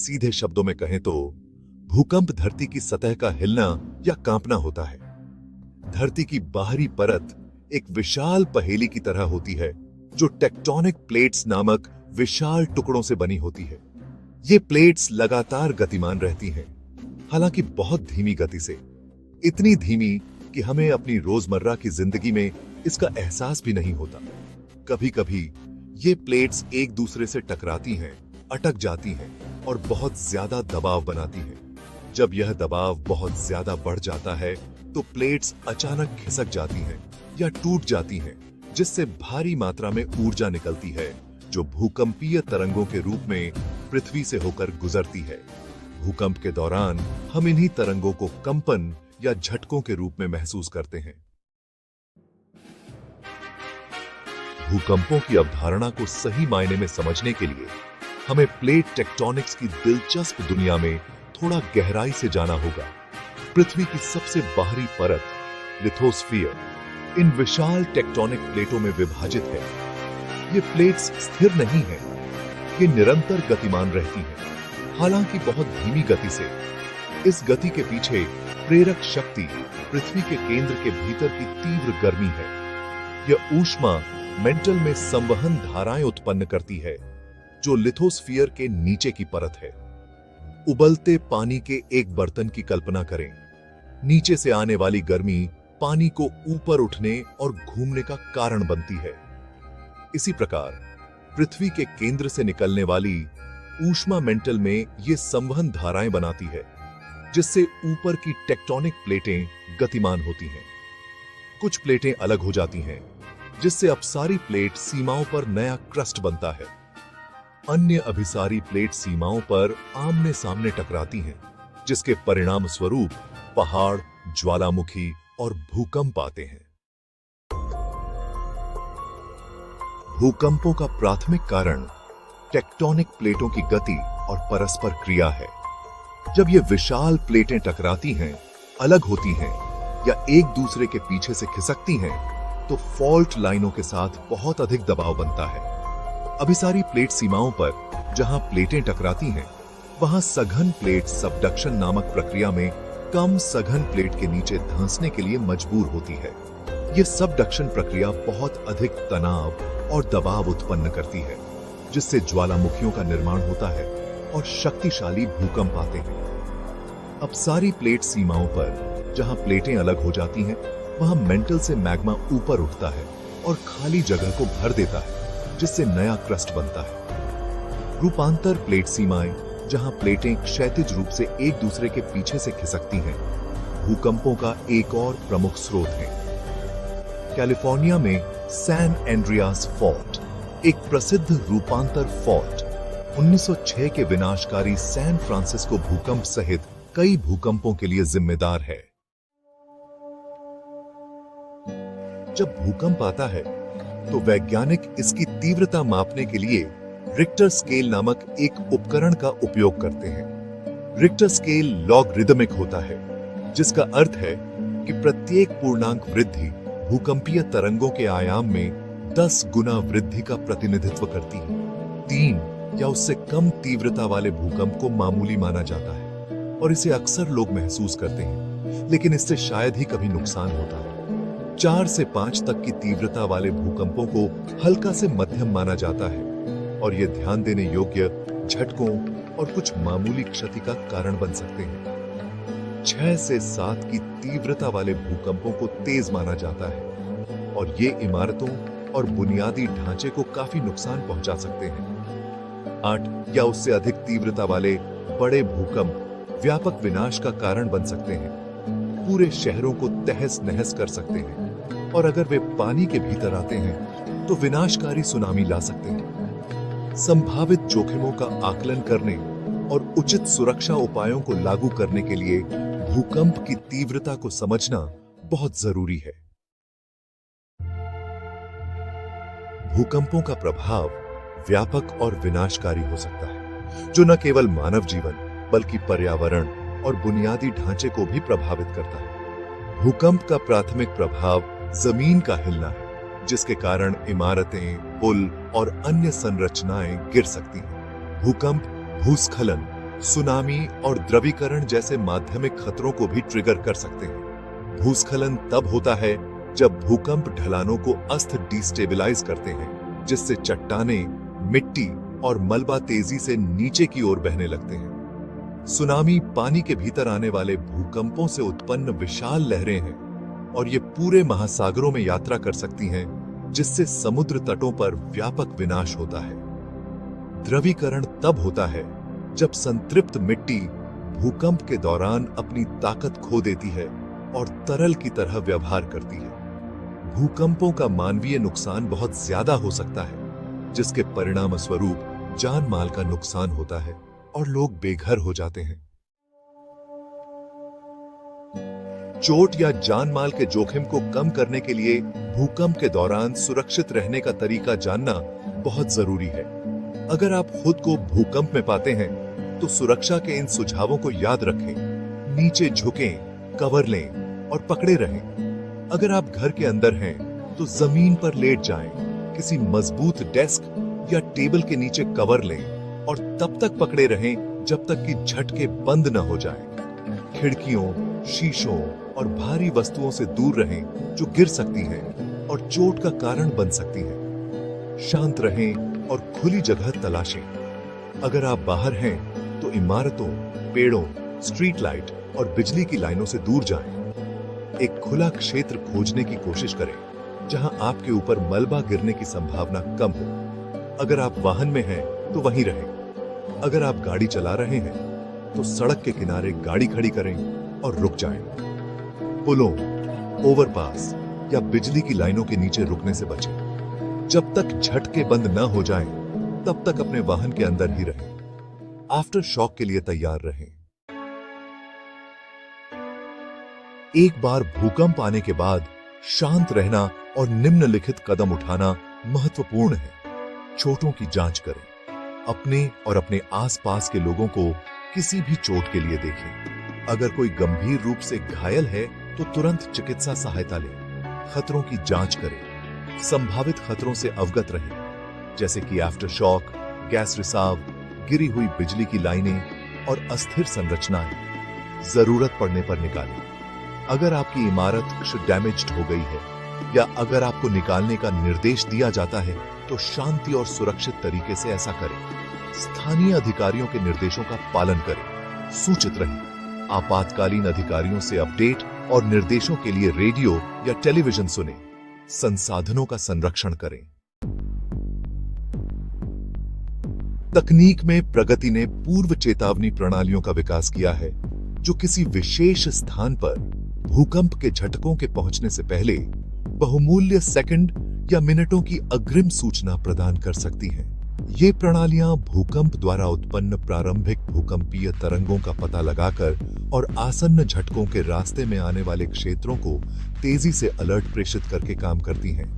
सीधे शब्दों में कहें तो भूकंप धरती की सतह का हिलना या कांपना होता है। धरती की बाहरी परत एक विशाल पहेली की तरह होती है जो टेक्टोनिक प्लेट्स नामक विशाल टुकड़ों से बनी होती है। ये प्लेट्स लगातार गतिमान रहती हैं, हालांकि बहुत धीमी गति से, इतनी धीमी कि हमें अपनी रोजमर्रा की जिंदगी में इसका एहसास भी नहीं होता। कभी-कभी ये प्लेट्स एक दूसरे से टकराती हैं, अटक जाती हैं और बहुत ज्यादा दबाव बनाती हैं। जब यह दबाव बहुत ज्यादा बढ़ जाता है तो प्लेट्स अचानक खिसक जाती हैं या टूट जाती हैं, जिससे भारी मात्रा में ऊर्जा निकलती है जो भूकंपीय तरंगों के रूप में पृथ्वी से होकर गुजरती है। भूकंप के दौरान हम इन्हीं तरंगों को कंपन या झटकों के रूप में महसूस करते हैं। भूकंपों की अवधारणा को सही मायने में समझने के लिए हमें प्लेट टेक्टोनिक्स की दिलचस्प दुनिया में थोड़ा गहराई से जाना होगा। पृथ्वी की सबसे बाहरी परत लिथोस्फीयर इन विशाल टेक्टोनिक प्लेटों में विभाजित है। ये प्लेट्स स्थिर नहीं हैं, ये निरंतर गतिमान रहती हैं, हालांकि बहुत धीमी गति से। इस गति के पीछे प्रेरक शक्ति पृथ्वी के केंद्र के भीतर की तीव्र गर्मी है। यह ऊष्मा मेंटल में संवहन धाराएं उत्पन्न करती है जो लिथोस्फीयर के नीचे की परत है। उबलते पानी के एक बर्तन की कल्पना करें। नीचे से आने वाली गर्मी पानी को ऊपर उठने और घूमने का कारण बनती है। इसी प्रकार पृथ्वी के केंद्र से निकलने वाली ऊष्मा मेंटल में ये संवहन धाराएं बनाती है, जिससे ऊपर की टेक्टोनिक प्लेटें गतिमान होती हैं। कुछ प्लेटें अलग हो जाती हैं, जिससे अपसारी प्लेट सीमाओं पर नया क्रस्ट बनता है। अन्य अभिसारी प्लेट सीमाओं पर आमने सामने टकराती हैं, जिसके परिणाम स्वरूप पहाड़, ज्वालामुखी और भूकंप आते हैं। भूकंपों का प्राथमिक कारण टेक्टोनिक प्लेटों की गति और परस्पर क्रिया है। जब ये विशाल प्लेटें टकराती हैं, अलग होती हैं या एक दूसरे के पीछे से खिसकती हैं, तो फॉल्ट लाइनों के साथ बहुत अधिक दबाव बनता है। अभिसारी प्लेट सीमाओं पर जहां प्लेटें टकराती हैं, वहां सघन प्लेट सबडक्शन नामक प्रक्रिया में कम सघन प्लेट के नीचे धंसने के लिए मजबूर होती है। यह सबडक्शन प्रक्रिया बहुत अधिक तनाव और दबाव उत्पन्न करती है, जिससे ज्वालामुखियों का निर्माण होता है और शक्तिशाली भूकंप आते हैं। अपसारी प्लेट सीमाओं पर जहां प्लेटें अलग हो जाती हैं, वहां मेंटल से मैग्मा ऊपर उठता है और खाली जगह को भर देता है, जिससे नया क्रस्ट बनता है। रूपांतर प्लेट सीमाएं जहां प्लेटें क्षैतिज रूप से एक दूसरे के पीछे से खिसकती हैं, भूकंपों का एक और प्रमुख स्रोत है। कैलिफोर्निया में सैन एंड्रियास फॉल्ट एक प्रसिद्ध रूपांतर फॉल्ट 1906 के विनाशकारी सैन फ्रांसिस्को भूकंप सहित कई भूकंपों के लिए जिम्मेदार है। जब भूकंप आता है तो वैज्ञानिक इसकी तीव्रता मापने के लिए रिक्टर स्केल नामक एक उपकरण का उपयोग करते हैं। रिक्टर स्केल लॉगरिदमिक होता है, जिसका अर्थ है कि प्रत्येक पूर्णांक वृद्धि भूकंपीय तरंगों के आयाम में 10 गुना वृद्धि का प्रतिनिधित्व करती है। 3 या उससे कम तीव्रता वाले भूकंप को मामूली माना जाता है और इसे अक्सर लोग महसूस करते हैं, लेकिन इससे शायद ही कभी नुकसान होता है। 4 से 5 तक की तीव्रता वाले भूकंपों को हल्का से मध्यम माना जाता है और ये ध्यान देने योग्य झटकों और कुछ मामूली क्षति का कारण बन सकते हैं। 6 से 7 की तीव्रता वाले भूकंपों को तेज माना जाता है और ये इमारतों और बुनियादी ढांचे को काफी नुकसान पहुंचा सकते हैं। 8 या उससे अधिक तीव्रता वाले बड़े भूकंप व्यापक विनाश का कारण बन सकते हैं, पूरे शहरों को तहस नहस कर सकते हैं और अगर वे पानी के भीतर आते हैं तो विनाशकारी सुनामी ला सकते हैं। संभावित जोखिमों का आकलन करने और उचित सुरक्षा उपायों को लागू करने के लिए भूकंप की तीव्रता को समझना बहुत जरूरी है। भूकंपों का प्रभाव व्यापक और विनाशकारी हो सकता है, जो न केवल मानव जीवन बल्कि पर्यावरण और बुनियादी ढांचे को भी प्रभावित करता है। भूकंप का प्राथमिक प्रभाव जमीन का हिलना है, जिसके कारण इमारतें, पुल और अन्य संरचनाएं गिर सकती हैं। भूकंप भूस्खलन सुनामी और द्रवीकरण जैसे माध्यमिक खतरों को भी ट्रिगर कर सकते हैं। भूस्खलन तब होता है जब भूकंप ढलानों को अस्त डिस्टेबलाइज करते हैं, जिससे चट्टानें, मिट्टी और मलबा तेजी से नीचे की ओर बहने लगते हैं। सुनामी पानी के भीतर आने वाले भूकंपों से उत्पन्न विशाल लहरें हैं और ये पूरे महासागरों में यात्रा कर सकती हैं, जिससे समुद्र तटों पर व्यापक विनाश होता है। द्रवीकरण तब होता है जब संतृप्त मिट्टी भूकंप के दौरान अपनी ताकत खो देती है और तरल की तरह व्यवहार करती है। भूकंपों का मानवीय नुकसान बहुत ज्यादा हो सकता है, जिसके परिणाम स्वरूप जान माल का नुकसान होता है और लोग बेघर हो जाते हैं। चोट या जान माल के जोखिम को कम करने के लिए भूकंप के दौरान सुरक्षित रहने का तरीका जानना बहुत जरूरी है। अगर आप खुद को भूकंप में पाते हैं तो सुरक्षा के इन सुझावों को याद रखें। नीचे झुकें, कवर लें और पकड़े रहें। अगर आप घर के अंदर हैं तो जमीन पर लेट जाएं, किसी मजबूत डेस्क या टेबल के नीचे कवर लें और तब तक पकड़े रहें जब तक कि झटके बंद न हो जाएं। खिड़कियों, शीशों और भारी वस्तुओं से दूर रहें जो गिर सकती हैं और चोट का कारण बन सकती हैं। शांत रहें और खुली जगह तलाशें। अगर आप बाहर हैं तो इमारतों, पेड़ों, स्ट्रीट लाइट और बिजली की लाइनों से दूर जाएं। एक खुला क्षेत्र खोजने की कोशिश करें जहां आपके ऊपर मलबा गिरने की संभावना कम हो। अगर आप वाहन में हैं तो वहीं रहें। अगर आप गाड़ी चला रहे हैं तो सड़क के किनारे गाड़ी खड़ी करें और रुक जाएं। पुलों, ओवरपास या बिजली की लाइनों के नीचे रुकने से बचें। जब तक झटके बंद न हो जाएं, तब तक अपने वाहन के अंदर ही रहें। आफ्टर शॉक के लिए तैयार रहें। एक बार भूकंप आने के बाद शांत रहना और निम्नलिखित कदम उठाना महत्वपूर्ण है। चोटों की जांच करें। अपने और अपने आसपास के लोगों को किसी भी चोट के लिए देखें। अगर कोई गंभीर रूप से घायल है तो तुरंत चिकित्सा सहायता लें। खतरों की जांच करें। संभावित खतरों से अवगत रहें, जैसे कि आफ्टर शॉक, गैस रिसाव, गिरी हुई बिजली की लाइनें और अस्थिर संरचनाएं। जरूरत पड़ने पर निकालें। अगर आपकी इमारत डैमेज्ड हो गई है या अगर आपको निकालने का निर्देश दिया जाता है तो शांति और सुरक्षित तरीके से ऐसा करें। स्थानीय अधिकारियों के निर्देशों का पालन करें। सूचित रहें। आपातकालीन अधिकारियों से अपडेट और निर्देशों के लिए रेडियो या टेलीविजन सुनें। संसाधनों का संरक्षण करें। तकनीक में प्रगति ने पूर्व चेतावनी प्रणालियों का विकास किया है, जो किसी विशेष स्थान पर भूकंप के झटकों के पहुंचने से पहले बहुमूल्य सेकंड या मिनटों की अग्रिम सूचना प्रदान कर सकती हैं। ये प्रणालियां भूकंप द्वारा उत्पन्न प्रारंभिक भूकंपीय तरंगों का पता लगाकर और आसन्न झटकों के रास्ते में आने वाले क्षेत्रों को तेजी से अलर्ट प्रेषित करके काम करती हैं।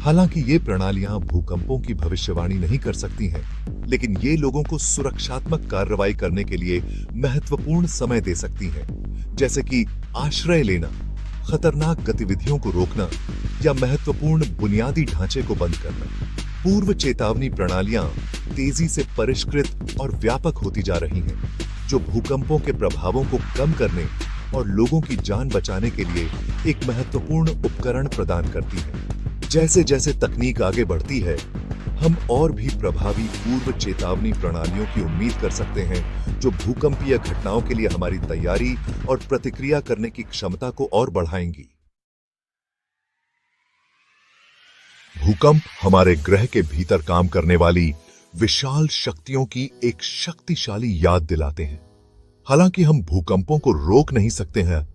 हालांकि ये प्रणालियां भूकंपों की भविष्यवाणी नहीं कर सकती हैं, लेकिन ये लोगों को सुरक्षात्मक कार्रवाई करने के लिए महत्वपूर्ण समय दे सकती हैं, जैसे कि आश्रय लेना, खतरनाक गतिविधियों को रोकना या महत्वपूर्ण बुनियादी ढांचे को बंद करना। पूर्व चेतावनी प्रणालियां तेजी से परिष्कृत और व्यापक होती जा रही हैं, जो भूकंपों के प्रभावों को कम करने और लोगों की जान बचाने के लिए एक महत्वपूर्ण उपकरण प्रदान करती हैं। जैसे जैसे तकनीक आगे बढ़ती है, हम और भी प्रभावी पूर्व चेतावनी प्रणालियों की उम्मीद कर सकते हैं, जो भूकंपीय घटनाओं के लिए हमारी तैयारी और प्रतिक्रिया करने की क्षमता को और बढ़ाएंगी। भूकंप हमारे ग्रह के भीतर काम करने वाली विशाल शक्तियों की एक शक्तिशाली याद दिलाते हैं। हालांकि हम भूकंपों को रोक नहीं सकते हैं,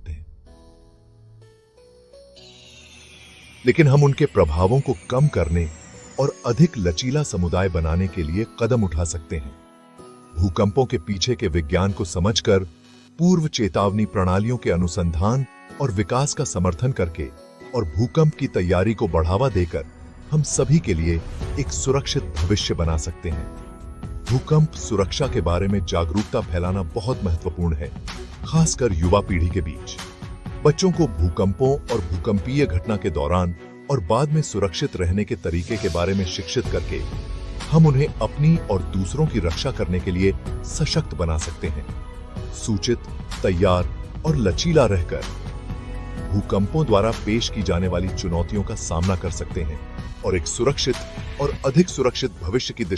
लेकिन हम उनके प्रभावों को कम करने और अधिक लचीला समुदाय बनाने के लिए कदम उठा सकते हैं। भूकंपों के पीछे के विज्ञान को समझकर, पूर्व चेतावनी प्रणालियों के अनुसंधान और विकास का समर्थन करके और भूकंप की तैयारी को बढ़ावा देकर हम सभी के लिए एक सुरक्षित भविष्य बना सकते हैं। भूकंप सुरक्षा के बारे में जागरूकता फैलाना बहुत महत्वपूर्ण है, खासकर युवा पीढ़ी के बीच। बच्चों को भूकंपों और भूकंपीय घटना के दौरान और बाद में सुरक्षित रहने के तरीके के बारे में शिक्षित करके हम उन्हें अपनी और दूसरों की रक्षा करने के लिए सशक्त बना सकते हैं। सूचित, तैयार और लचीला रहकर भूकंपों द्वारा पेश की जाने वाली चुनौतियों का सामना कर सकते हैं और एक सुरक्षित और अधिक सुरक्षित भविष्य की दिशा